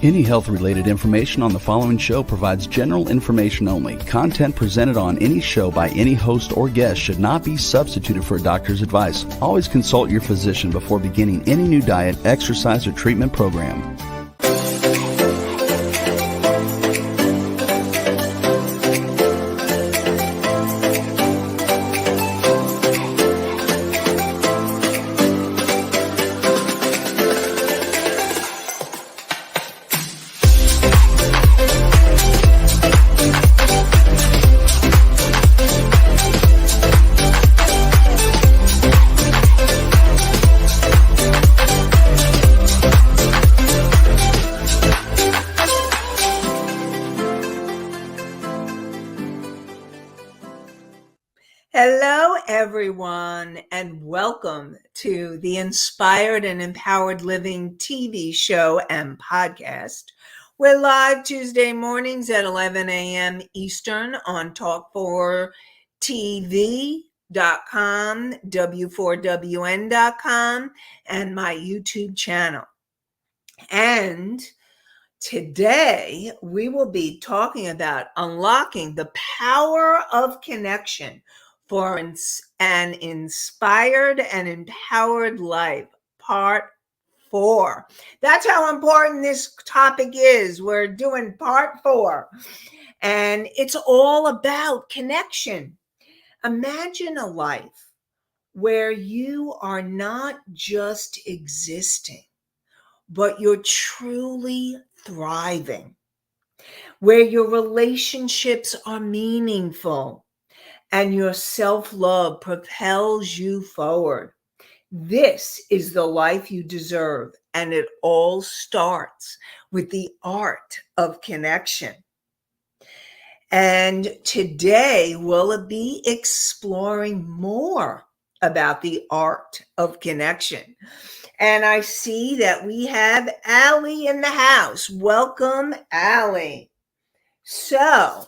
Any health-related information on the following show provides general information only. Content presented on any show by any host or guest should not be substituted for a doctor's advice. Always consult your physician before beginning any new diet, exercise, or treatment program. Hello, everyone, and welcome to the Inspired and Empowered Living TV show and podcast. We're live Tuesday mornings at 11 a.m. Eastern on Talk4TV.com, W4WN.com, and my YouTube channel. And today we will be talking about unlocking the power of connection for an inspired and empowered life, part 4. That's how important this topic is. We're doing part 4, and it's all about connection. Imagine a life where you are not just existing, but you're truly thriving, where your relationships are meaningful, and your self-love propels you forward. This is the life you deserve, and it all starts with the art of connection. And today we'll be exploring more about the art of connection. And I see that we have Allie in the house. Welcome, Allie. So,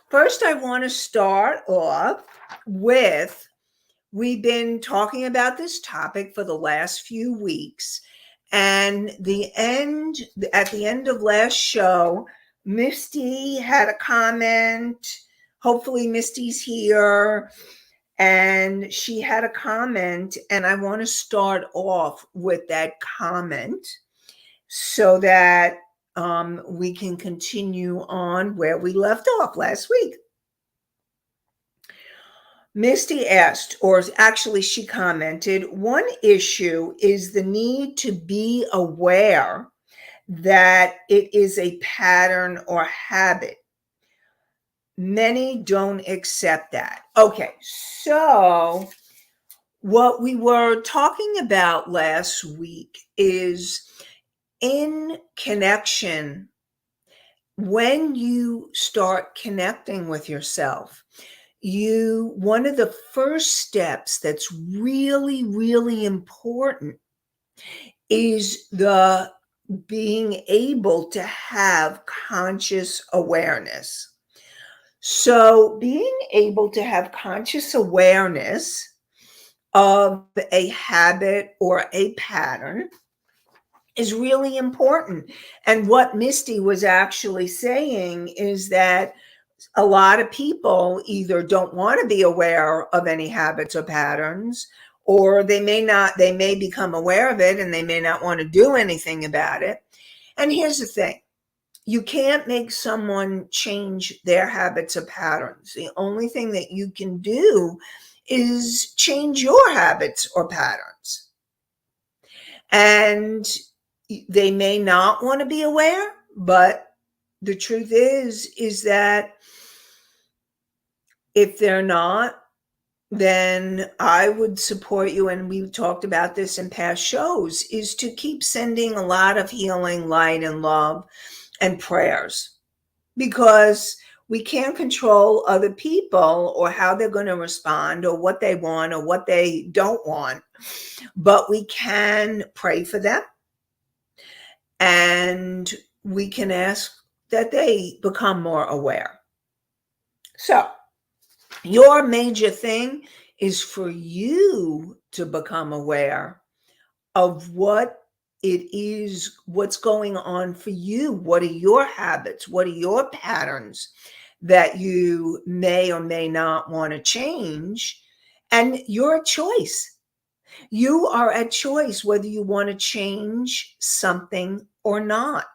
first, I want to start off with, we've been talking about this topic for the last few weeks, and at the end of last show, Misty had a comment. Hopefully Misty's here, and she had a comment, and I want to start off with that comment so that we can continue on where we left off last week. Misty asked, or actually she commented, one issue is the need to be aware that it is a pattern or habit. Many don't accept that. Okay, so what we were talking about last week is in connection. When you start connecting with yourself, one of the first steps that's really, really important is the being able to have conscious awareness. So being able to have conscious awareness of a habit or a pattern is really important. And what Misty was actually saying is that a lot of people either don't want to be aware of any habits or patterns, or they may become aware of it and they may not want to do anything about it. And here's the thing. You can't make someone change their habits or patterns. The only thing that you can do is change your habits or patterns. And they may not want to be aware, but the truth is that if they're not, then I would support you, and we've talked about this in past shows, is to keep sending a lot of healing, light, and love and prayers, because we can't control other people or how they're going to respond or what they want or what they don't want, but we can pray for them, and we can ask that they become more aware. So your major thing is for you to become aware of what it is what's going on for you. What are your habits? What are your patterns that you may or may not want to change? And you're a choice. You are at choice whether you want to change something or not.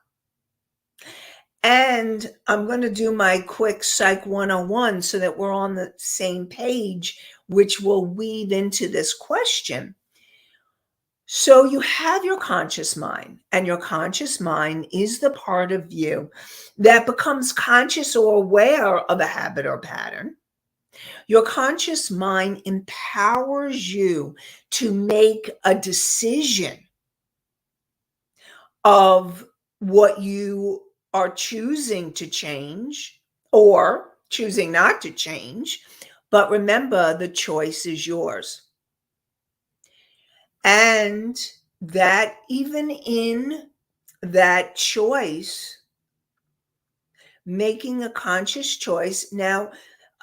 And I'm going to do my quick Psych 101 so that we're on the same page, which will weave into this question. So you have your conscious mind, and your conscious mind is the part of you that becomes conscious or aware of a habit or pattern. Your conscious mind empowers you to make a decision of what you are choosing to change or choosing not to change. But remember, the choice is yours. And that even in that choice, making a conscious choice. Now,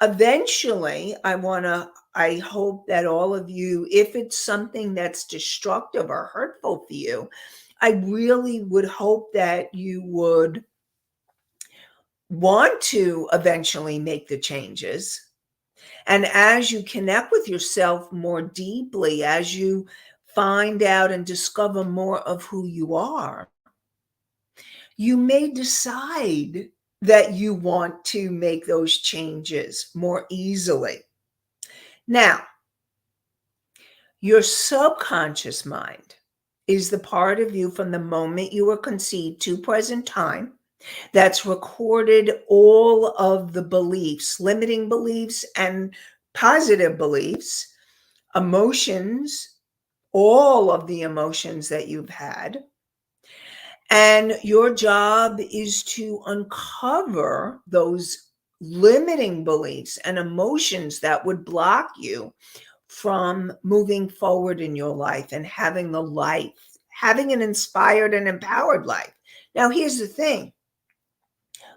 eventually, I hope that all of you, if it's something that's destructive or hurtful for you, I really would hope that you would want to eventually make the changes. And as you connect with yourself more deeply, as you find out and discover more of who you are, you may decide that you want to make those changes more easily. Now, your subconscious mind is the part of you from the moment you were conceived to present time that's recorded all of the beliefs, limiting beliefs and positive beliefs, emotions, all of the emotions that you've had. And your job is to uncover those limiting beliefs and emotions that would block you from moving forward in your life and having an inspired and empowered life. Now, here's the thing.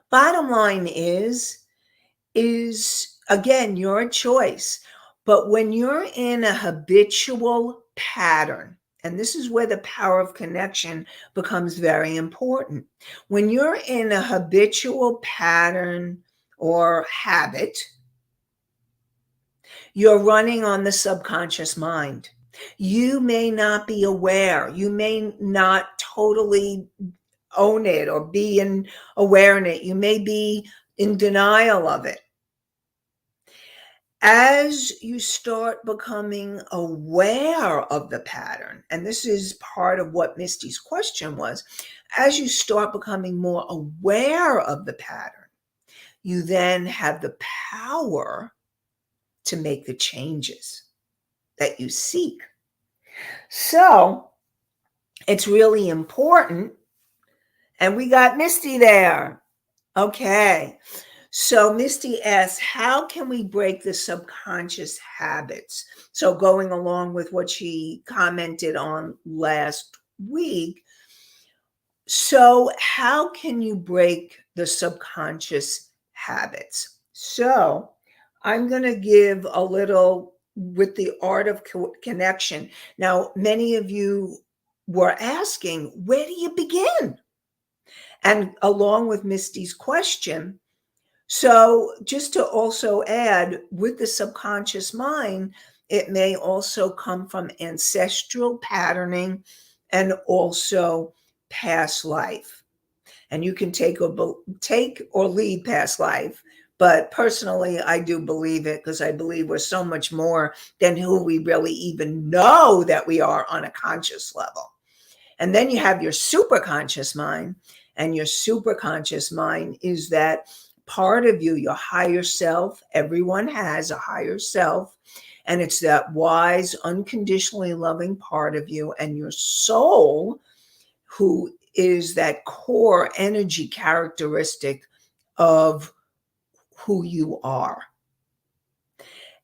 Bottom line is again your choice. But when you're in a habitual pattern, and this is where the power of connection becomes very important. When you're in a habitual pattern or habit, you're running on the subconscious mind. You may not be aware. You may not totally own it or be in awareness. You may be in denial of it. As you start becoming aware of the pattern, and this is part of what Misty's question was, as you start becoming more aware of the pattern, you then have the power to make the changes that you seek. So it's really important. And we got Misty there. Okay. So Misty asks, how can we break the subconscious habits? So going along with what she commented on last week. So how can you break the subconscious habits? So I'm going to give a little with the art of connection. Now, many of you were asking, where do you begin? And along with Misty's question, so just to also add, with the subconscious mind, it may also come from ancestral patterning and also past life. And you can take or leave past life. But personally, I do believe it because I believe we're so much more than who we really even know that we are on a conscious level. And then you have your superconscious mind. And your superconscious mind is that part of you, your higher self. Everyone has a higher self. And it's that wise, unconditionally loving part of you. And your soul, who is that core energy characteristic of who you are.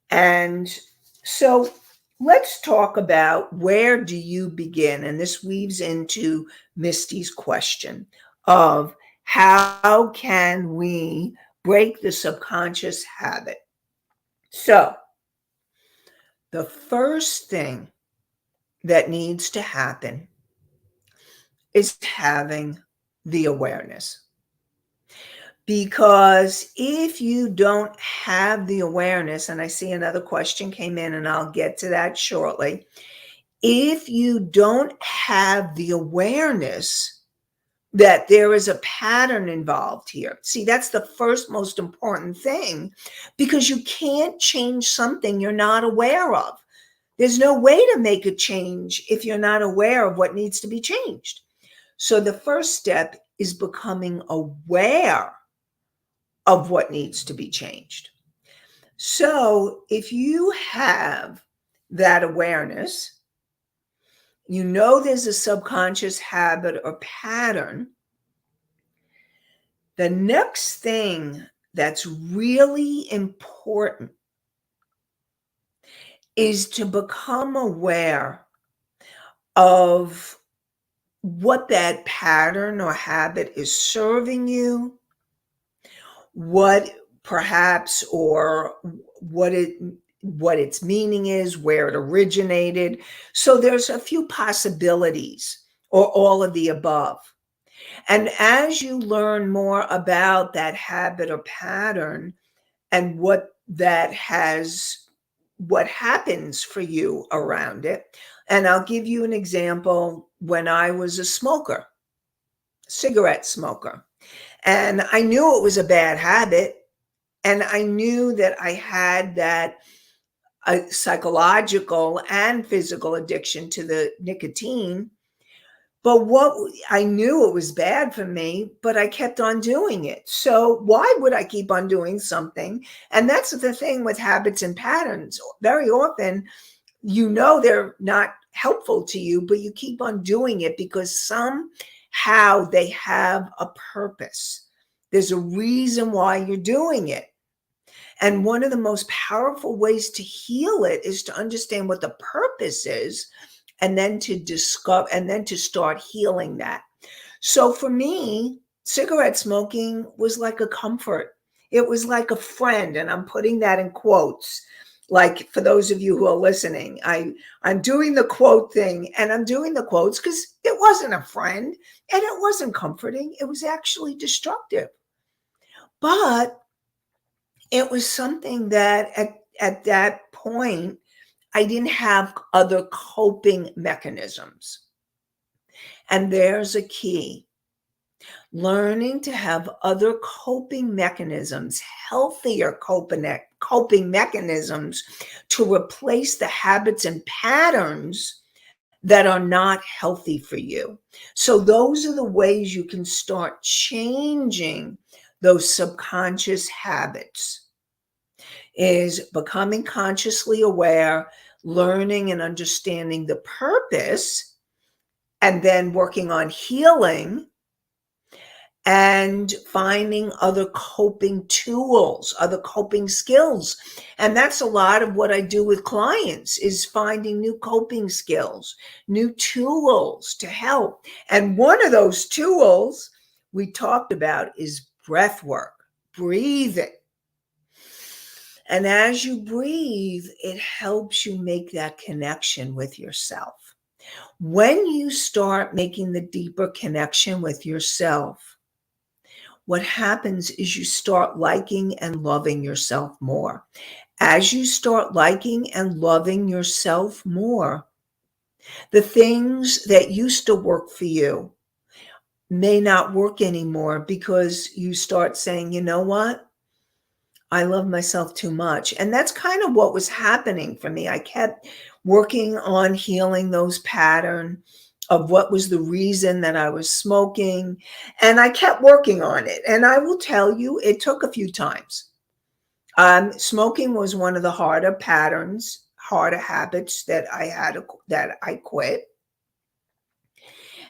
And so let's talk about where do you begin? And this weaves into Misty's question of how can we break the subconscious habit? So the first thing that needs to happen is having the awareness. Because if you don't have the awareness, and I see another question came in, and I'll get to that shortly. If you don't have the awareness that there is a pattern involved here, see, that's the first most important thing, because you can't change something you're not aware of. There's no way to make a change if you're not aware of what needs to be changed. So the first step is becoming aware of what needs to be changed. So if you have that awareness, you know there's a subconscious habit or pattern. The next thing that's really important is to become aware of what that pattern or habit is serving you, what perhaps or what its meaning is, where it originated. So there's a few possibilities, or all of the above. And as you learn more about that habit or pattern and what happens for you around it. And I'll give you an example. When I was a smoker, cigarette smoker, and I knew it was a bad habit, and I knew that I had that psychological and physical addiction to the nicotine. But I knew it was bad for me, but I kept on doing it. So why would I keep on doing something? And that's the thing with habits and patterns. Very often, you know they're not helpful to you, but you keep on doing it because somehow they have a purpose. There's a reason why you're doing it. And one of the most powerful ways to heal it is to understand what the purpose is, and then to discover and then to start healing that. So for me, cigarette smoking was like a comfort. It was like a friend, and I'm putting that in quotes. Like, for those of you who are listening, I'm doing the quote thing, and I'm doing the quotes because it wasn't a friend and it wasn't comforting. It was actually destructive. But it was something that at that point, I didn't have other coping mechanisms. And there's a key. Learning to have other coping mechanisms, healthier coping mechanisms, to replace the habits and patterns that are not healthy for you. So those are the ways you can start changing those subconscious habits, is becoming consciously aware, learning and understanding the purpose, and then working on healing and finding other coping tools, other coping skills. And that's a lot of what I do with clients, is finding new coping skills, new tools to help. And one of those tools we talked about is breath work, breathing. And as you breathe, it helps you make that connection with yourself. When you start making the deeper connection with yourself, what happens is you start liking and loving yourself more. As you start liking and loving yourself more, the things that used to work for you may not work anymore, because you start saying, you know what? I love myself too much. And that's kind of what was happening for me. I kept working on healing those patterns of what was the reason that I was smoking. And I kept working on it. And I will tell you, it took a few times. Smoking was one of the harder patterns, harder habits that I had, that I quit.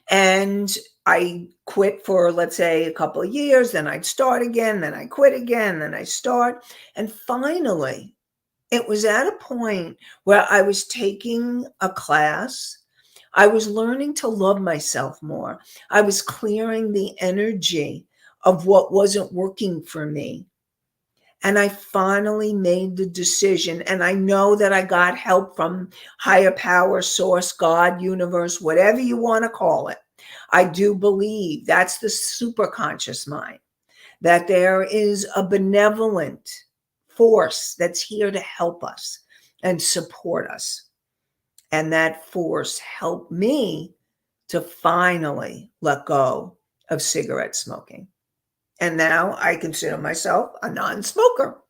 And I quit for, let's say, a couple of years, then I'd start again, then I quit again, then I start. And finally, it was at a point where I was taking a class. I was learning to love myself more. I was clearing the energy of what wasn't working for me. And I finally made the decision. And I know that I got help from higher power, source, God, universe, whatever you want to call it. I do believe that's the superconscious mind, that there is a benevolent force that's here to help us and support us. And that force helped me to finally let go of cigarette smoking. And now I consider myself a non-smoker.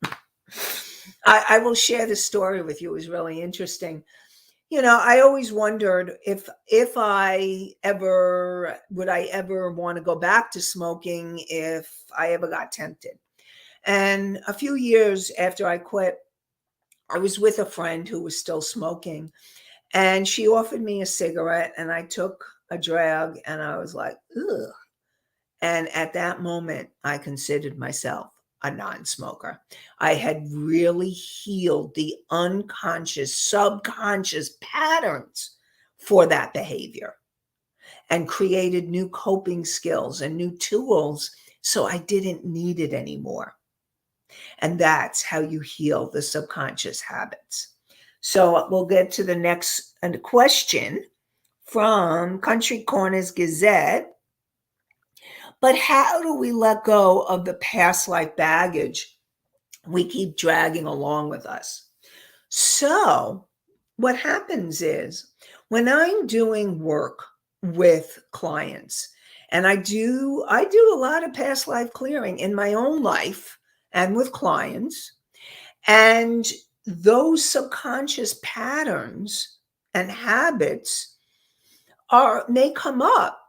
I will share this story with you. It was really interesting. I always wondered if I ever want to go back to smoking if I ever got tempted. And a few years after I quit, I was with a friend who was still smoking, and she offered me a cigarette, and I took a drag, and I was like, ugh. And at that moment, I considered myself a non-smoker. I had really healed the unconscious, subconscious patterns for that behavior and created new coping skills and new tools so I didn't need it anymore. And that's how you heal the subconscious habits. So we'll get to the next question from Country Corners Gazette. But how do we let go of the past life baggage we keep dragging along with us? So, what happens is when I'm doing work with clients, and I do a lot of past life clearing in my own life and with clients, and those subconscious patterns and habits may come up,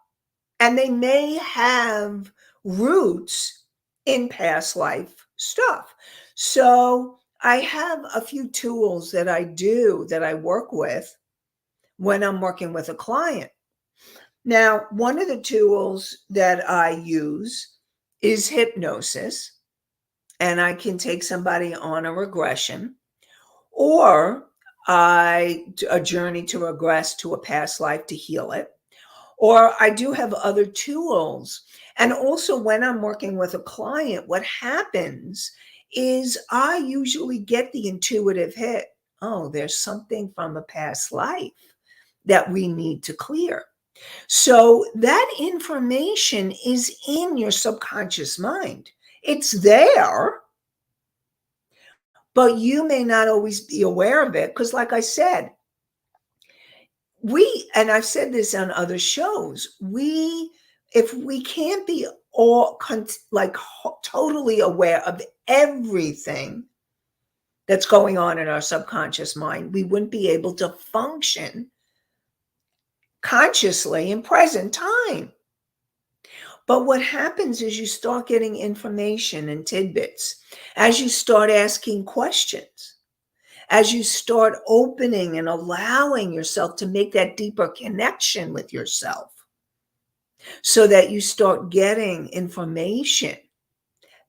and they may have roots in past life stuff. So I have a few tools that I work with when I'm working with a client. Now, one of the tools that I use is hypnosis, and I can take somebody on a regression, or a journey to regress to a past life to heal it. Or I do have other tools. And also, when I'm working with a client, what happens is I usually get the intuitive hit. Oh, there's something from a past life that we need to clear. So that information is in your subconscious mind. It's there, but you may not always be aware of it because, like I said, and I've said this on other shows, if we can't be totally aware of everything that's going on in our subconscious mind, we wouldn't be able to function consciously in present time. But what happens is you start getting information and tidbits as you start asking questions, as you start opening and allowing yourself to make that deeper connection with yourself, so that you start getting information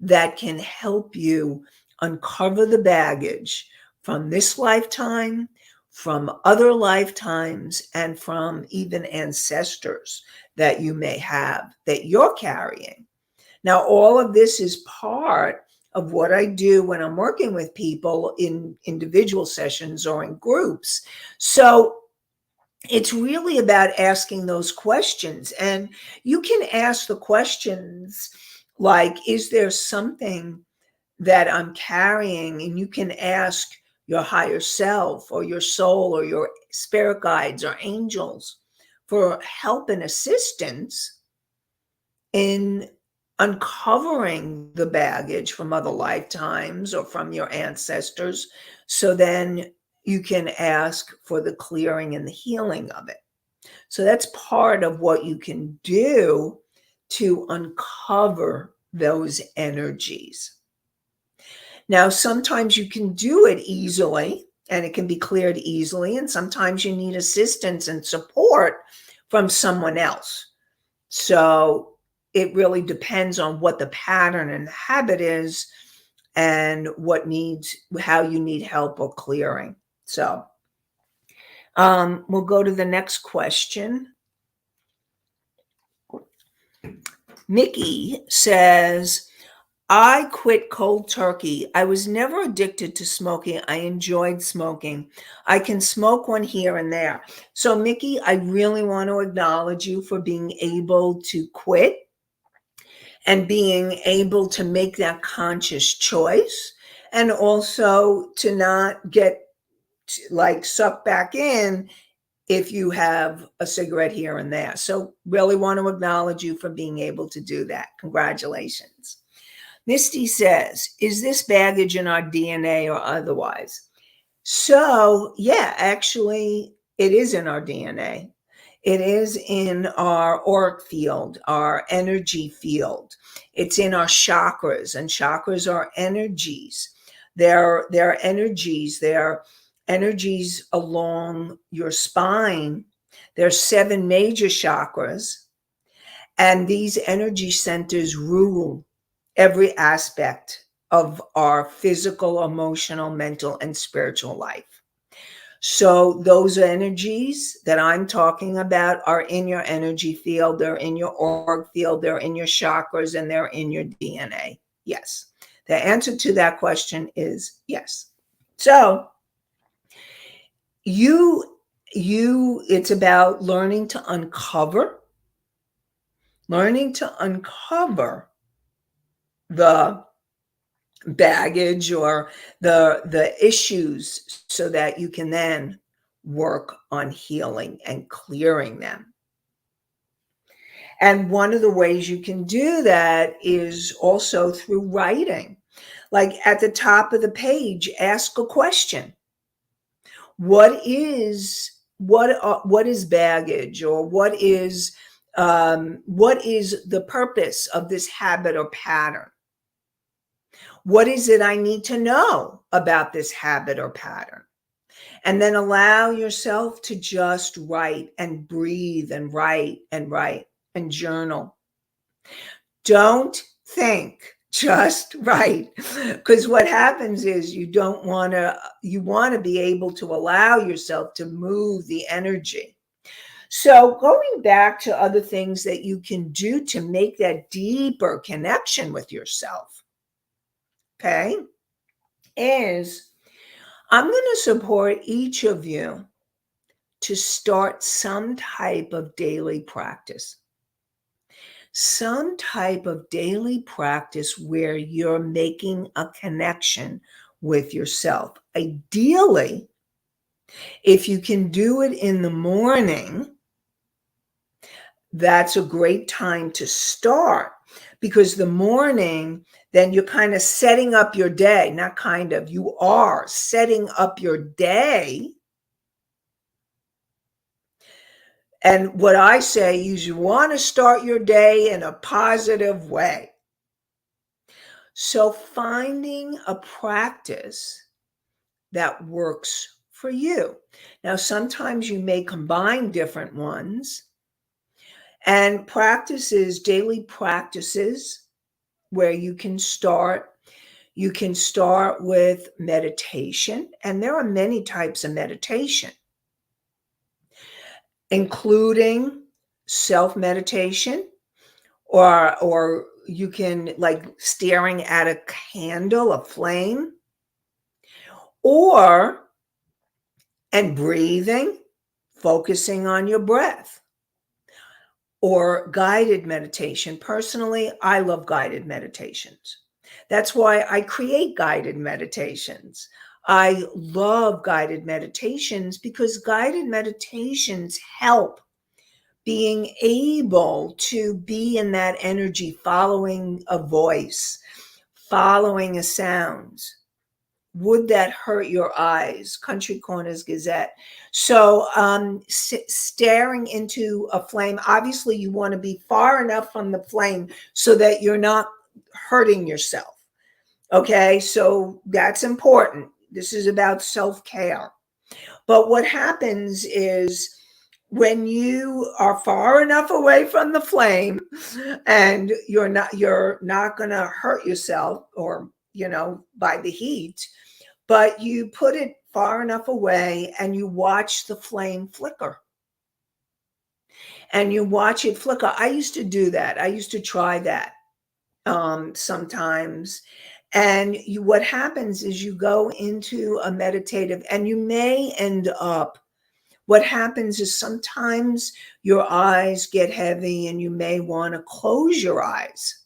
that can help you uncover the baggage from this lifetime, from other lifetimes, and from even ancestors that you may have that you're carrying. Now, all of this is part of what I do when I'm working with people in individual sessions or in groups. So it's really about asking those questions. And you can ask the questions like, is there something that I'm carrying? And you can ask your higher self or your soul or your spirit guides or angels for help and assistance in uncovering the baggage from other lifetimes or from your ancestors. So then you can ask for the clearing and the healing of it. So that's part of what you can do to uncover those energies. Now, sometimes you can do it easily and it can be cleared easily, and sometimes you need assistance and support from someone else. So it really depends on what the pattern and habit is and how you need help or clearing. So we'll go to the next question. Mickey says, I quit cold turkey. I was never addicted to smoking. I enjoyed smoking. I can smoke one here and there. So, Mickey, I really want to acknowledge you for being able to quit and being able to make that conscious choice, and also to not get like sucked back in if you have a cigarette here and there. So, really want to acknowledge you for being able to do that. Congratulations. Misty says, is this baggage in our DNA or otherwise? So, yeah, actually, it is in our DNA. It is in our auric field, our energy field. It's in our chakras, and chakras are energies. They're energies. They're energies along your spine. There's 7 major chakras, and these energy centers rule every aspect of our physical, emotional, mental, and spiritual life. So, those energies that I'm talking about are in your energy field, they're in your auric field, they're in your chakras, and they're in your DNA. Yes. The answer to that question is yes. So, it's about learning to uncover the baggage or the issues so that you can then work on healing and clearing them. And one of the ways you can do that is also through writing. Like at the top of the page, ask a question. What is baggage, or what is the purpose of this habit or pattern? What is it I need to know about this habit or pattern? And then allow yourself to just write and breathe and write and write and journal. Don't think, just write. Because what happens is you want to be able to allow yourself to move the energy. So going back to other things that you can do to make that deeper connection with yourself, okay, is I'm going to support each of you to start some type of daily practice. Some type of daily practice where you're making a connection with yourself. Ideally, if you can do it in the morning, that's a great time to start, because the morning, then you're kind of setting up your day. Not kind of, you are setting up your day. And what I say is you want to start your day in a positive way. So finding a practice that works for you. Now, sometimes you may combine different ones, and daily practices where you can start. You can start with meditation, and there are many types of meditation, including self-meditation, or you can, like, staring at a candle, a flame, and breathing, focusing on your breath, or guided meditation. Personally, I love guided meditations. That's why I create guided meditations. I love guided meditations because guided meditations help being able to be in that energy, following a voice, following a sound. Would that hurt your eyes? Country Corners Gazette. So, staring into a flame, obviously, you want to be far enough from the flame so that you're not hurting yourself. Okay, so that's important. This is about self-care. But what happens is when you are far enough away from the flame and you're not going to hurt yourself, or by the heat, but you put it far enough away and you watch the flame flicker. And you watch it flicker. I used to do that. I used to try that. sometimes. And what happens is you go into a meditative, and you may end up, what happens is sometimes your eyes get heavy and you may want to close your eyes.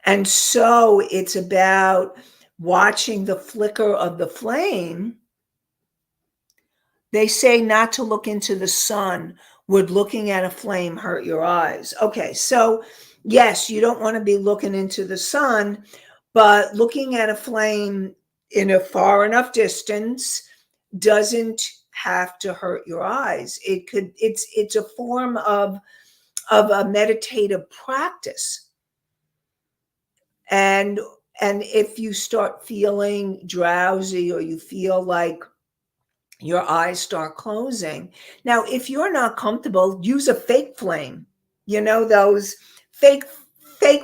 And so it's about watching the flicker of the flame. They say not to look into the sun. Would looking at a flame hurt your eyes? Okay, so yes, you don't want to be looking into the sun, but looking at a flame in a far enough distance doesn't have to hurt your eyes. It's a form of a meditative practice. And if you start feeling drowsy, or you feel like your eyes start closing. Now, if you're not comfortable, use a fake flame. You know, those fake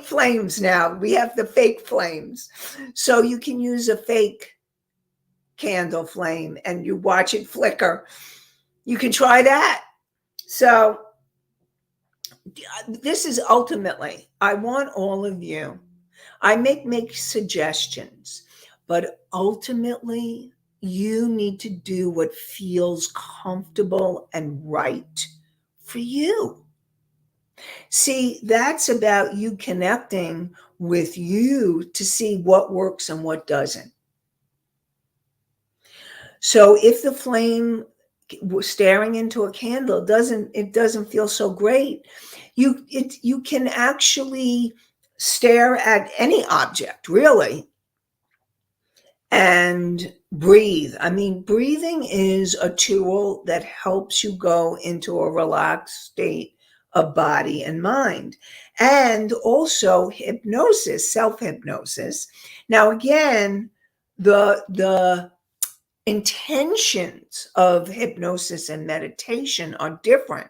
flames now. We have the fake flames. So you can use a fake candle flame and you watch it flicker. You can try that. So this is ultimately, I want all of you, I make suggestions, but ultimately you need to do what feels comfortable and right for you. See, that's about you connecting with you to see what works and what doesn't. So if the flame staring into a candle doesn't feel so great, you can actually stare at any object, really, and breathe. I mean, breathing is a tool that helps you go into a relaxed state of body and mind. And also hypnosis, self-hypnosis. Now, again, the intentions of hypnosis and meditation are different,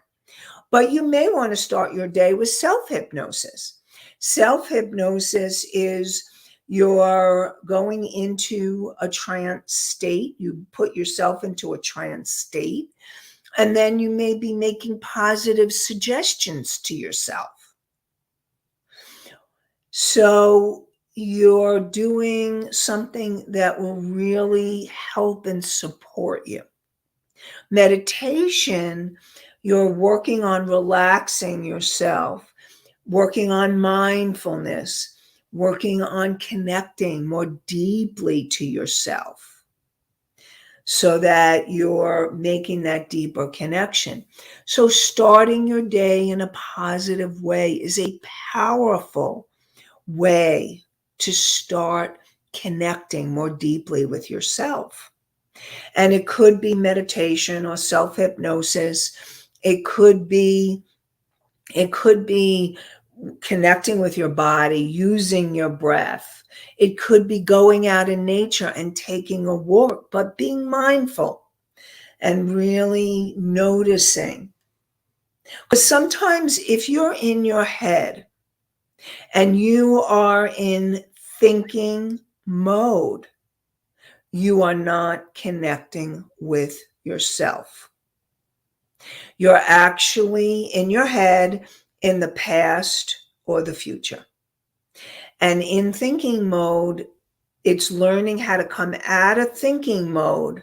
but you may want to start your day with self-hypnosis. Self-hypnosis is you're going into a trance state. You put yourself into a trance state, and then you may be making positive suggestions to yourself. So you're doing something that will really help and support you. Meditation, you're working on relaxing yourself, working on mindfulness, working on connecting more deeply to yourself so that you're making that deeper connection. So starting your day in a positive way is a powerful way to start connecting more deeply with yourself. And it could be meditation or self-hypnosis. It could be connecting with your body, using your breath. It could be going out in nature and taking a walk, but being mindful and really noticing. Because sometimes if you're in your head and you are in thinking mode, you are not connecting with yourself. You're actually in your head in the past or the future. And in thinking mode, it's learning how to come out of thinking mode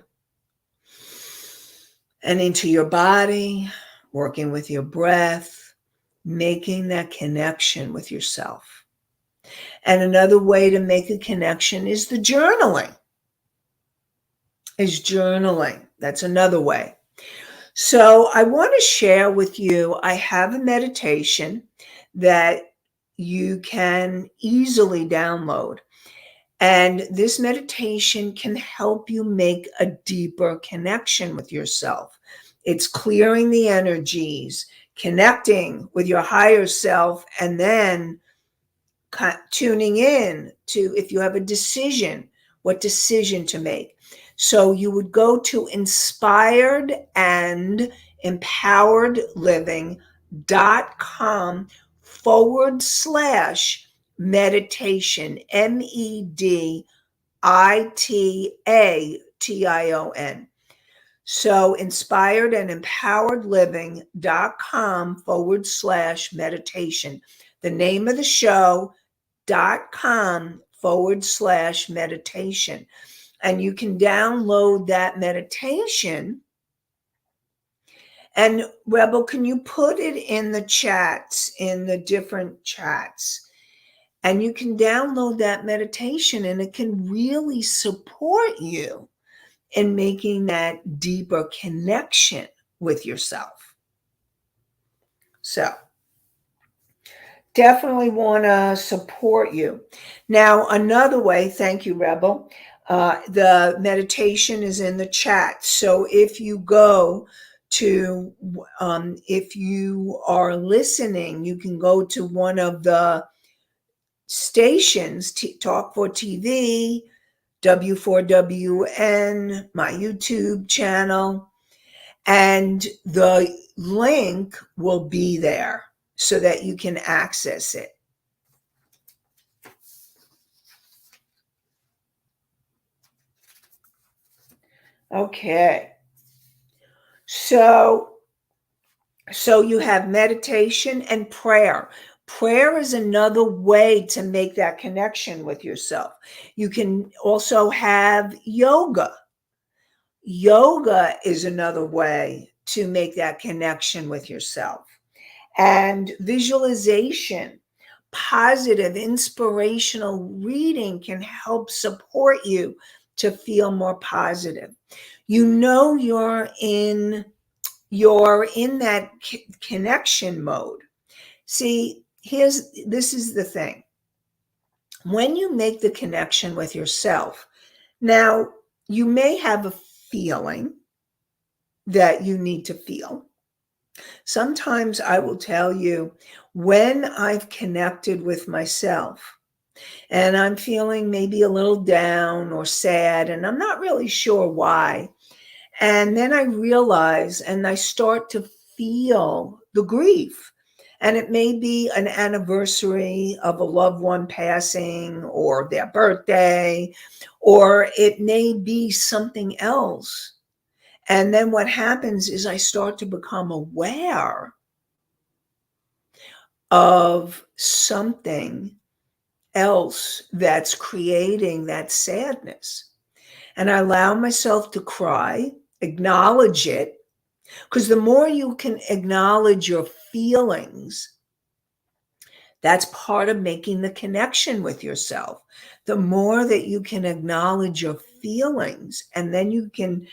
and into your body, working with your breath, making that connection with yourself. And another way to make a connection is the journaling. That's another way. So I want to share with you, I have a meditation that you can easily download. And this meditation can help you make a deeper connection with yourself. It's clearing the energies, connecting with your higher self, and then tuning in to if you have a decision, what decision to make. So you would go to inspiredandempoweredliving.com/meditation, meditation. So inspiredandempoweredliving.com/meditation. The name of the show, .com/meditation. And you can download that meditation. And Rebel, can you put it in the chats, in the different chats? And you can download that meditation, and it can really support you in making that deeper connection with yourself. So definitely want to support you. Now, another way, thank you, Rebel. The meditation is in the chat. So if you go to, if you are listening, you can go to one of the stations, Talk for TV, W4WN, my YouTube channel, and the link will be there so that you can access it. Okay. So you have meditation and prayer. Prayer is another way to make that connection with yourself. You can also have yoga. Yoga is another way to make that connection with yourself. And visualization, positive, inspirational reading can help support you to feel more positive. You know you're in that connection mode. See, this is the thing. When you make the connection with yourself, now you may have a feeling that you need to feel. Sometimes I will tell you, when I've connected with myself and I'm feeling maybe a little down or sad, and I'm not really sure why, and then I realize and I start to feel the grief. And it may be an anniversary of a loved one passing or their birthday, or it may be something else. And then what happens is I start to become aware of something else that's creating that sadness. And I allow myself to cry, acknowledge it, because the more you can acknowledge your feelings, that's part of making the connection with yourself. The more that you can acknowledge your feelings, and then you can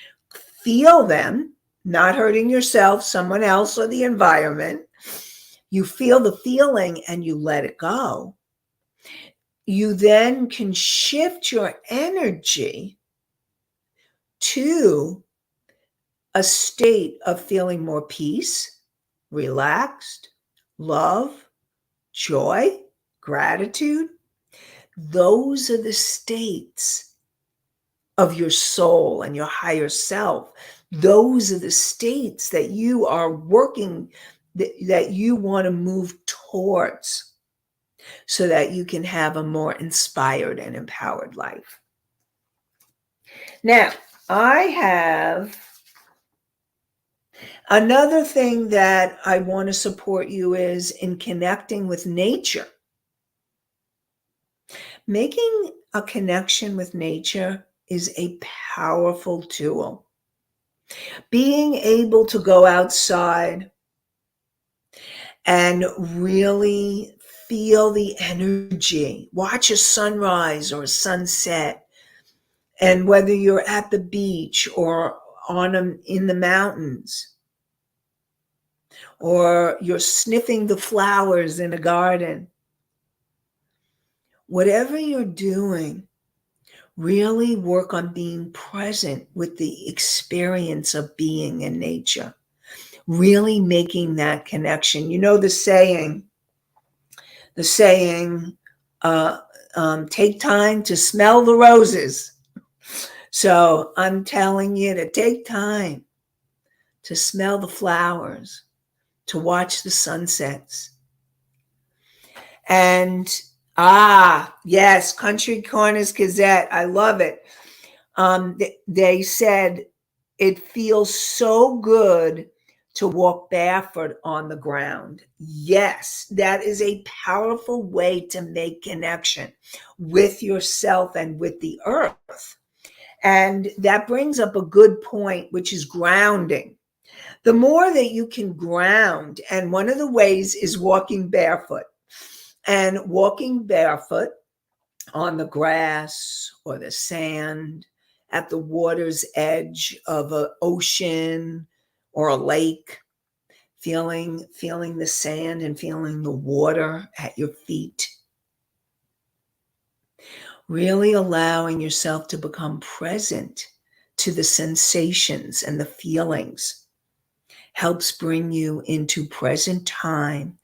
feel them, not hurting yourself, someone else, or the environment. You feel the feeling and you let it go. You then can shift your energy to a state of feeling more peace, relaxed, love, joy, gratitude. Those are the states of your soul and your higher self. Those are the states that you are working, that you want to move towards, so that you can have a more inspired and empowered life. Now, I have another thing that I want to support you is in connecting with nature. Making a connection with nature is a powerful tool. Being able to go outside and really feel the energy, watch a sunrise or a sunset, and whether you're at the beach or in the mountains, or you're sniffing the flowers in a garden, whatever you're doing, really work on being present with the experience of being in nature, really making that connection. You know, the saying, take time to smell the roses. So I'm telling you to take time to smell the flowers, to watch the sunsets. And yes, Country Corners Gazette, I love it. They said It feels so good to walk barefoot on the ground. Yes, that is a powerful way to make connection with yourself and with the earth. And that brings up a good point, which is grounding. The more that you can ground, and one of the ways is walking barefoot. And walking barefoot on the grass or the sand at the water's edge of an ocean or a lake, feeling the sand and feeling the water at your feet, really allowing yourself to become present to the sensations and the feelings helps bring you into present time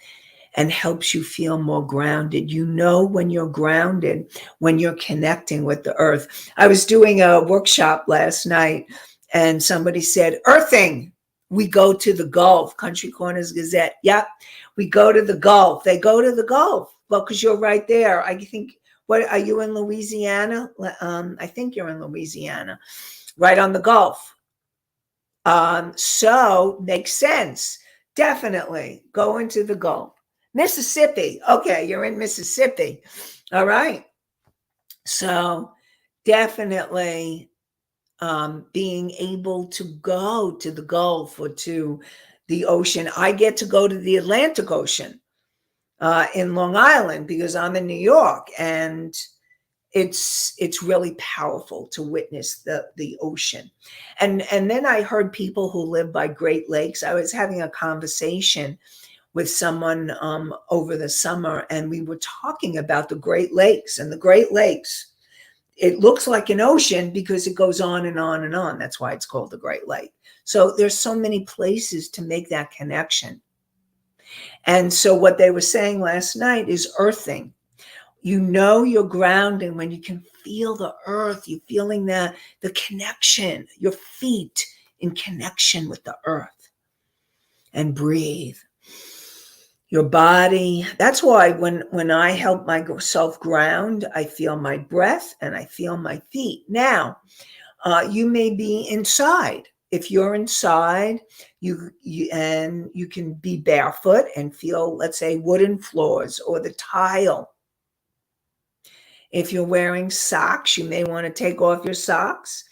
and helps you feel more grounded. You know when you're grounded, when you're connecting with the earth. I was doing a workshop last night and somebody said, earthing. We go to the Gulf, Country Corners Gazette. Yep, we go to the Gulf. They go to the Gulf. Well, because you're right there. I think, what are you in Louisiana? I think you're in Louisiana, right on the Gulf. So makes sense. Definitely go into the Gulf. Mississippi. Okay, you're in Mississippi. All right. So definitely being able to go to the Gulf or to the ocean. I get to go to the Atlantic Ocean in Long Island because I'm in New York, and it's really powerful to witness the ocean. And then I heard people who live by Great Lakes. I was having a conversation with someone over the summer, and we were talking about the Great Lakes. And the Great Lakes, it looks like an ocean because it goes on and on and on. That's why it's called the Great Lake. So there's so many places to make that connection. And so what they were saying last night is earthing. You know you're grounding when you can feel the earth. You're feeling the connection, your feet in connection with the earth. And breathe. Your body. That's why when I help myself ground, I feel my breath and I feel my feet. Now, you may be inside. If you're inside, you can be barefoot and feel, let's say, wooden floors or the tile. If you're wearing socks, you may want to take off your socks,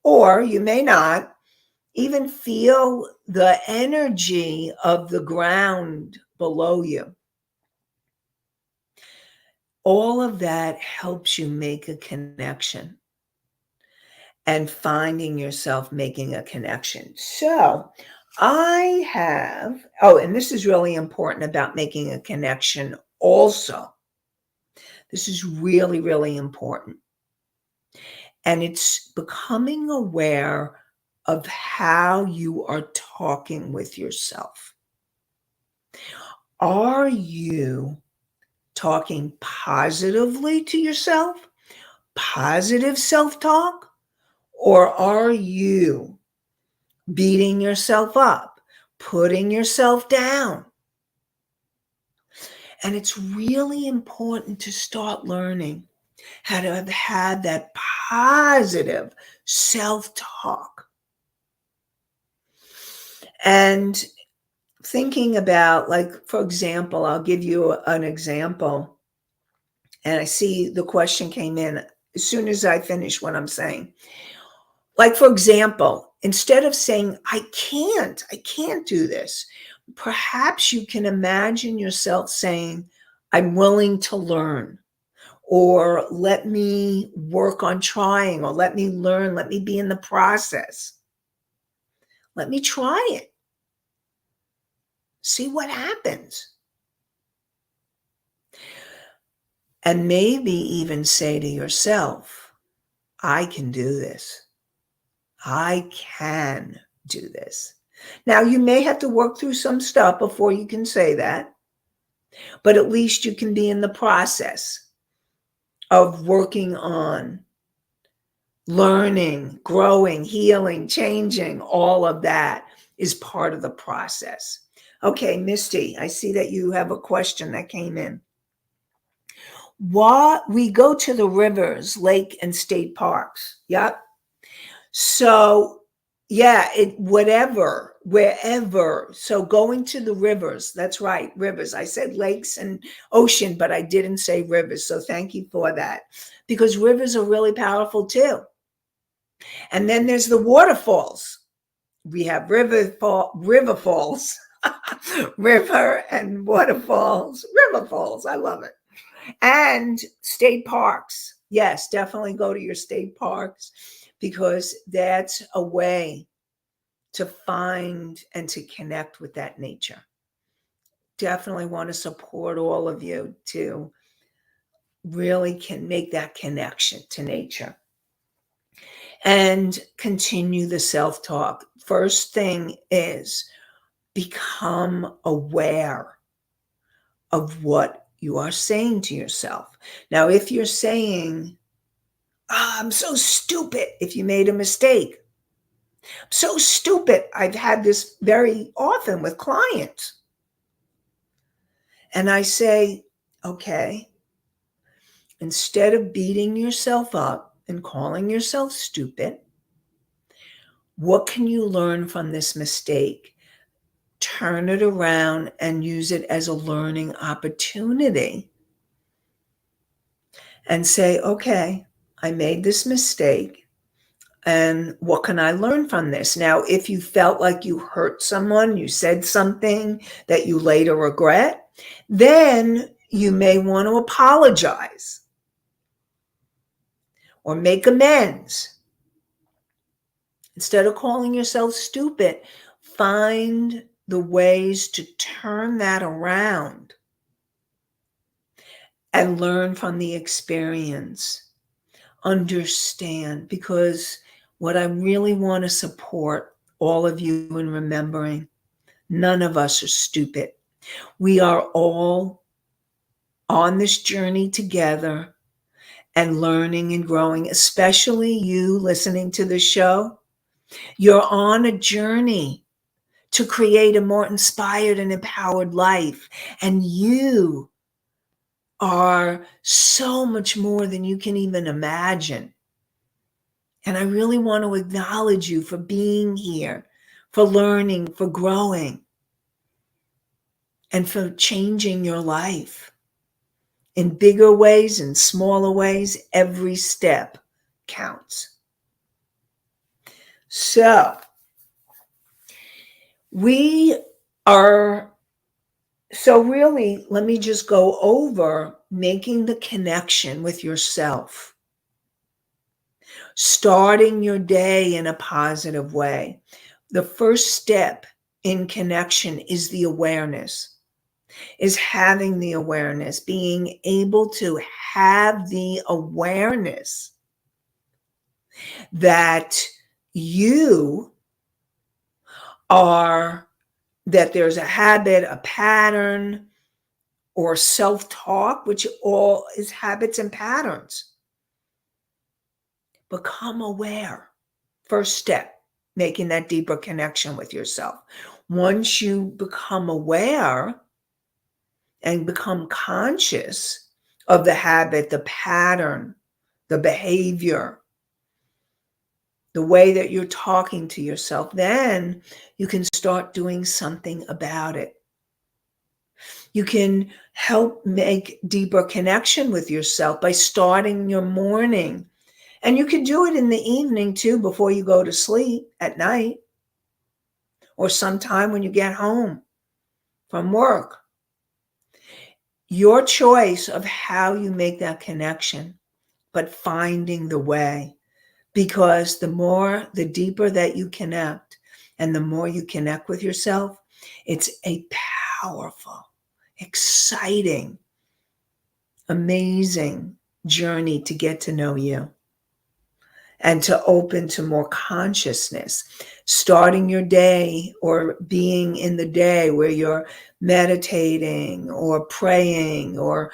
or you may not. Even feel the energy of the ground below you. All of that helps you make a connection and finding yourself making a connection. So I have, and this is really important about making a connection also. This is really, really important. And it's becoming aware of how you are talking with yourself. Are you talking positively to yourself, positive self-talk, or are you beating yourself up, putting yourself down? And it's really important to start learning how to have that positive self-talk. And thinking about, like, for example, I'll give you an example. And I see the question came in as soon as I finish what I'm saying. Like, for example, instead of saying, I can't do this, perhaps you can imagine yourself saying, I'm willing to learn, or let me work on trying, or let me learn, let me be in the process. Let me try it. See what happens. And maybe even say to yourself, I can do this. I can do this. Now, you may have to work through some stuff before you can say that, but at least you can be in the process of working on learning, growing, healing, changing. All of that is part of the process. Okay, Misty, I see that you have a question that came in. What we go to the rivers, lake, and state parks. Yep. So, Yeah, whatever, wherever. So going to the rivers, that's right, rivers. I said lakes and ocean, but I didn't say rivers. So thank you for that. Because rivers are really powerful too. And then there's the waterfalls. We have river falls, river and waterfalls, river falls. I love it. And state parks. Yes, definitely go to your state parks because that's a way to find and to connect with that nature. Definitely want to support all of you to really can make that connection to nature and continue the self-talk. First thing is become aware of what you are saying to yourself. Now, if you're saying, oh, I'm so stupid, if you made a mistake, so stupid. I've had this very often with clients. And I say, okay, instead of beating yourself up and calling yourself stupid, what can you learn from this mistake? Turn it around and use it as a learning opportunity and say, okay, I made this mistake. And what can I learn from this? Now, if you felt like you hurt someone, you said something that you later regret, then you may want to apologize or make amends. Instead of calling yourself stupid, find the ways to turn that around and learn from the experience. Understand, because what I really want to support all of you in remembering, none of us are stupid. We are all on this journey together and learning and growing, especially you listening to the show. You're on a journey to create a more inspired and empowered life. And you are so much more than you can even imagine. And I really want to acknowledge you for being here, for learning, for growing, and for changing your life in bigger ways and smaller ways. Every step counts. So we are, so really, let me just go over making the connection with yourself, starting your day in a positive way. The first step in connection is the awareness, is having the awareness, being able to have the awareness that you are, that there's a habit, a pattern, or self-talk, which all is habits and patterns. Become aware. First step, making that deeper connection with yourself. Once you become aware and become conscious of the habit, the pattern, the behavior, the way that you're talking to yourself, then you can start doing something about it. You can help make deeper connection with yourself by starting your morning. And you can do it in the evening too, before you go to sleep at night, or sometime when you get home from work. Your choice of how you make that connection, but finding the way. Because the deeper that you connect and the more you connect with yourself, it's a powerful, exciting, amazing journey to get to know you and to open to more consciousness. Starting your day or being in the day where you're meditating or praying or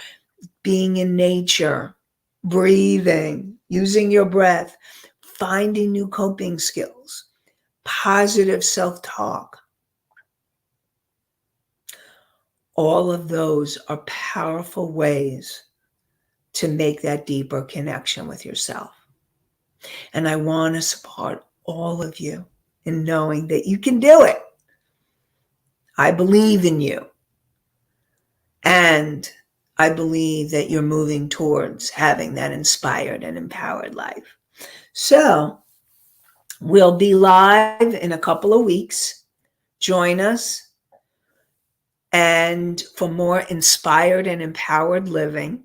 being in nature, breathing, using your breath, finding new coping skills, positive self-talk. All of those are powerful ways to make that deeper connection with yourself. And I want to support all of you in knowing that you can do it. I believe in you. And I believe that you're moving towards having that inspired and empowered life. So we'll be live in a couple of weeks. Join us. And for more inspired and empowered living.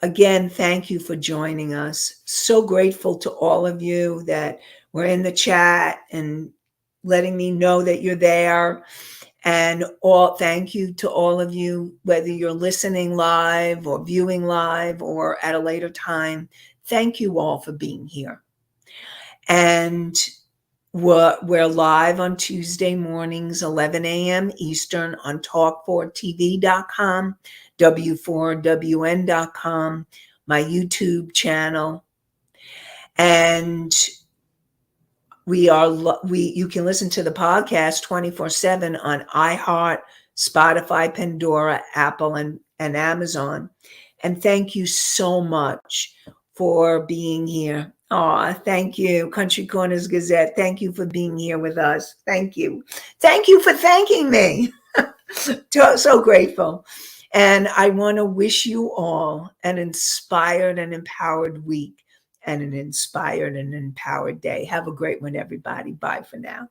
Again, thank you for joining us. So grateful to all of you that were in the chat and letting me know that you're there. And thank you to all of you, whether you're listening live or viewing live or at a later time. Thank you all for being here. And we're live on Tuesday mornings, 11 a.m. Eastern on talk4tv.com, w4wn.com, my YouTube channel. And you can listen to the podcast 24/7 on iHeart, Spotify, Pandora, Apple, and Amazon. And thank you so much for being here. Thank you, Country Corners Gazette. Thank you for being here with us. Thank you. Thank you for thanking me. So grateful. And I want to wish you all an inspired and empowered week and an inspired and empowered day. Have a great one, everybody. Bye for now.